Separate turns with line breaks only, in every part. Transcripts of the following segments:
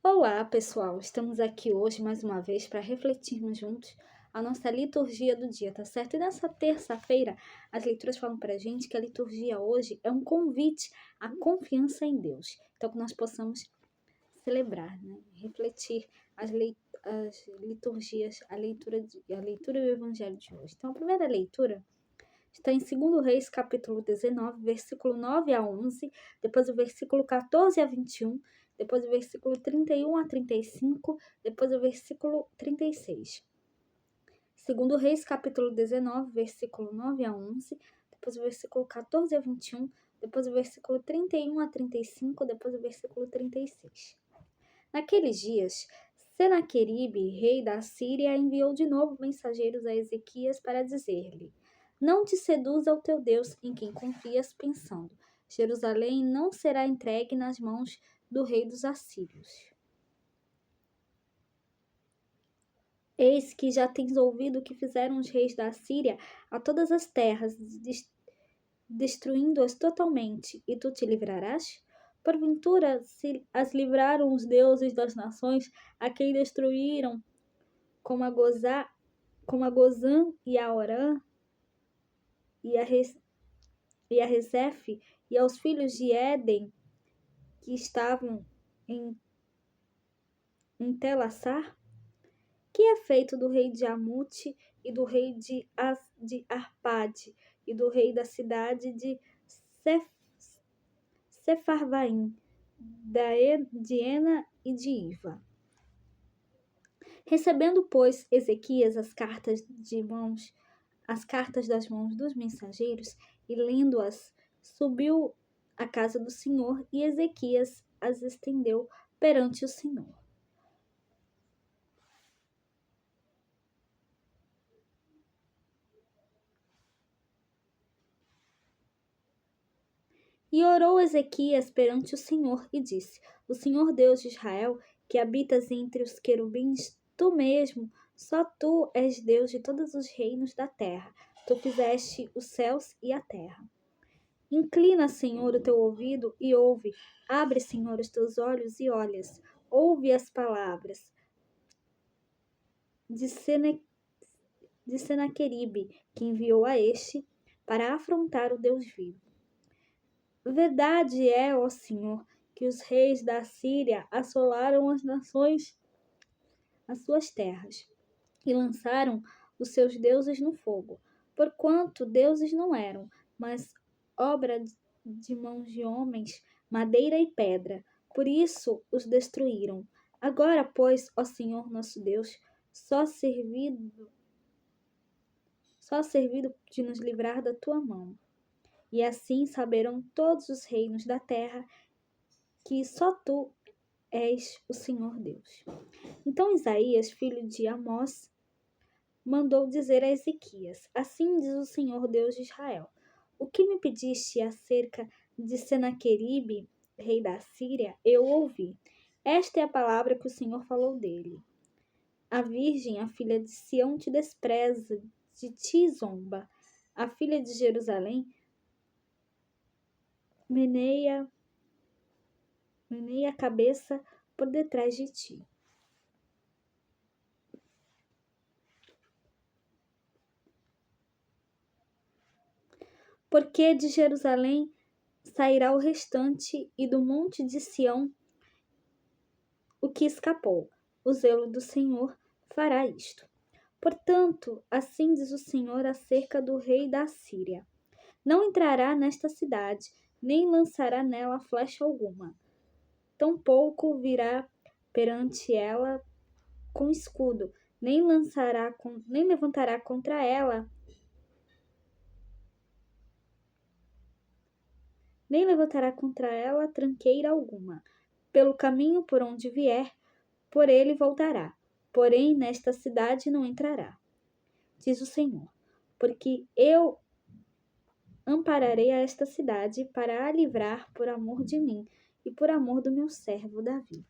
Olá, pessoal! Estamos aqui hoje mais uma vez para refletirmos juntos a nossa liturgia do dia, tá certo? E nessa terça-feira, as leituras falam para a gente que a liturgia hoje é um convite à confiança em Deus. Então, que nós possamos celebrar, né? Refletir as liturgias, a leitura do Evangelho de hoje. Então, a primeira leitura está em 2 Reis, capítulo 19, versículo 9 a 11, depois o versículo 14 a 21, depois o versículo 31 a 35, depois o versículo 36. 2 Reis, capítulo 19, versículo 9 a 11, depois o versículo 14 a 21, depois o versículo 31 a 35, depois o versículo 36. Naqueles dias, Senaqueribe, rei da Síria, enviou de novo mensageiros a Ezequias para dizer-lhe: Não te seduza o teu Deus em quem confias, pensando: Jerusalém não será entregue nas mãos do rei dos assírios. Eis que já tens ouvido o que fizeram os reis da Síria a todas as terras, destruindo-as totalmente, e tu te livrarás? Porventura, se as livraram os deuses das nações, a quem destruíram, como a Gozã e a Orã, e a Rezefe, e aos filhos de Éden, que estavam em Telassar? Que é feito do rei de Amute, e do rei de Arpade, e do rei da cidade de Sefarvaim, de Ena e de Iva? Recebendo, pois, Ezequias as cartas das mãos dos mensageiros, e lendo-as, subiu à casa do Senhor, e Ezequias as estendeu perante o Senhor. E orou Ezequias perante o Senhor, e disse: O Senhor Deus de Israel, que habitas entre os querubins, tu mesmo, só tu és Deus de todos os reinos da terra. Tu fizeste os céus e a terra. Inclina, Senhor, o teu ouvido e ouve. Abre, Senhor, os teus olhos e olhas. Ouve as palavras de Senaqueribe, que enviou a este para afrontar o Deus vivo. Verdade é, ó Senhor, que os reis da Síria assolaram as nações, as suas terras, e lançaram os seus deuses no fogo, porquanto deuses não eram, mas obra de mãos de homens, madeira e pedra. Por isso os destruíram. Agora, pois, ó Senhor nosso Deus, só servido de nos livrar da tua mão. E assim saberão todos os reinos da terra que só tu és o Senhor Deus. Então Isaías, filho de Amós, mandou dizer a Ezequias: Assim diz o Senhor Deus de Israel: O que me pediste acerca de Senaqueribe, rei da Síria, eu ouvi. Esta é a palavra que o Senhor falou dele. A virgem, a filha de Sião, te despreza, de ti zomba. A filha de Jerusalém meneia a cabeça por detrás de ti. Porque de Jerusalém sairá o restante, e do monte de Sião o que escapou. O zelo do Senhor fará isto. Portanto, assim diz o Senhor acerca do rei da Síria: Não entrará nesta cidade, nem lançará nela flecha alguma. Tampouco virá perante ela com escudo, nem levantará contra ela tranqueira alguma. Pelo caminho por onde vier, por ele voltará. Porém, nesta cidade não entrará, diz o Senhor, porque eu ampararei a esta cidade para a livrar por amor de mim e por amor do meu servo Davi.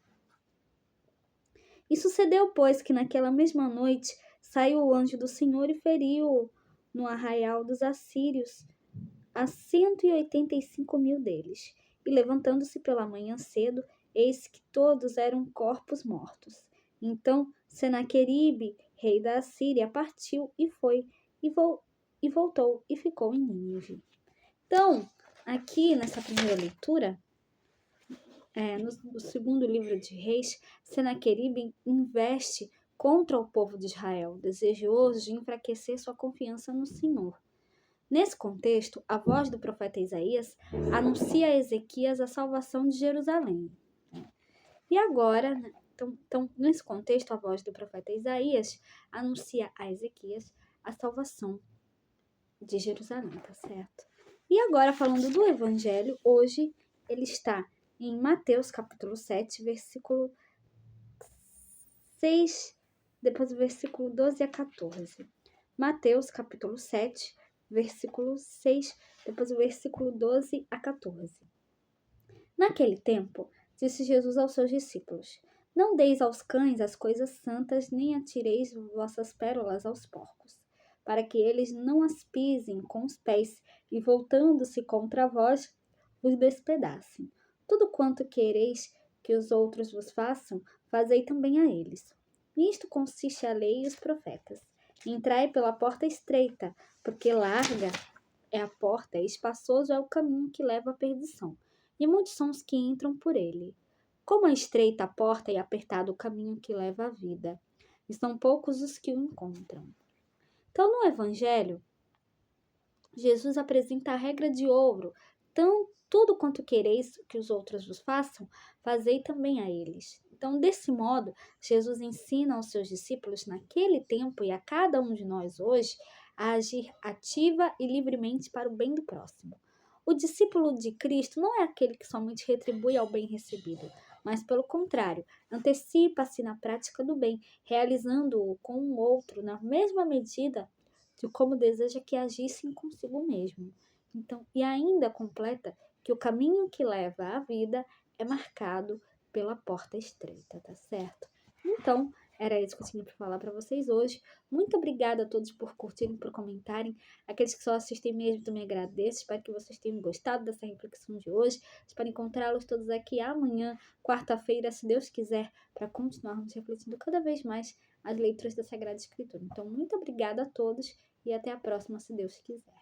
E sucedeu, pois, que naquela mesma noite saiu o anjo do Senhor e feriu no arraial dos assírios a 185.000 deles. E levantando-se pela manhã cedo, eis que todos eram corpos mortos. Então Senaqueribe, rei da Assíria, partiu e foi, e voltou e ficou em Nínive. Então, aqui nessa primeira leitura, no segundo livro de Reis, Senaqueribe investe contra o povo de Israel, desejoso de enfraquecer sua confiança no Senhor. Nesse contexto, a voz do profeta Isaías anuncia a Ezequias a salvação de Jerusalém. E agora, né, então, nesse contexto, a voz do profeta Isaías anuncia a Ezequias a salvação de Jerusalém, tá certo? E agora, falando do Evangelho, hoje ele está em Mateus capítulo 7, versículo 6, depois do versículo 12 a 14. Mateus capítulo 7, versículo 6, depois do versículo 12 a 14. Naquele tempo, disse Jesus aos seus discípulos: Não deis aos cães as coisas santas, nem atireis vossas pérolas aos porcos, para que eles não as pisem com os pés e, voltando-se contra vós, vos despedacem. Tudo quanto quereis que os outros vos façam, fazei também a eles. Nisto consiste a lei e os profetas. Entrai pela porta estreita, porque larga é a porta e espaçoso é o caminho que leva à perdição, e muitos são os que entram por ele. Como é estreita a porta e apertado o caminho que leva à vida, e são poucos os que o encontram. Então, no Evangelho, Jesus apresenta a regra de ouro: tudo quanto quereis que os outros vos façam, fazei também a eles. Então, desse modo, Jesus ensina aos seus discípulos naquele tempo e a cada um de nós hoje a agir ativa e livremente para o bem do próximo. O discípulo de Cristo não é aquele que somente retribui ao bem recebido, mas, pelo contrário, antecipa-se na prática do bem, realizando-o com o outro na mesma medida de como deseja que agissem consigo mesmo. Então, e ainda completa que o caminho que leva à vida é marcado pela porta estreita, tá certo? Então, era isso que eu tinha para falar para vocês hoje. Muito obrigada a todos por curtirem, por comentarem. Aqueles que só assistem mesmo, também agradeço. Espero que vocês tenham gostado dessa reflexão de hoje. Espero encontrá-los todos aqui amanhã, quarta-feira, se Deus quiser, para continuarmos refletindo cada vez mais as leituras da Sagrada Escritura. Então, muito obrigada a todos e até a próxima, se Deus quiser.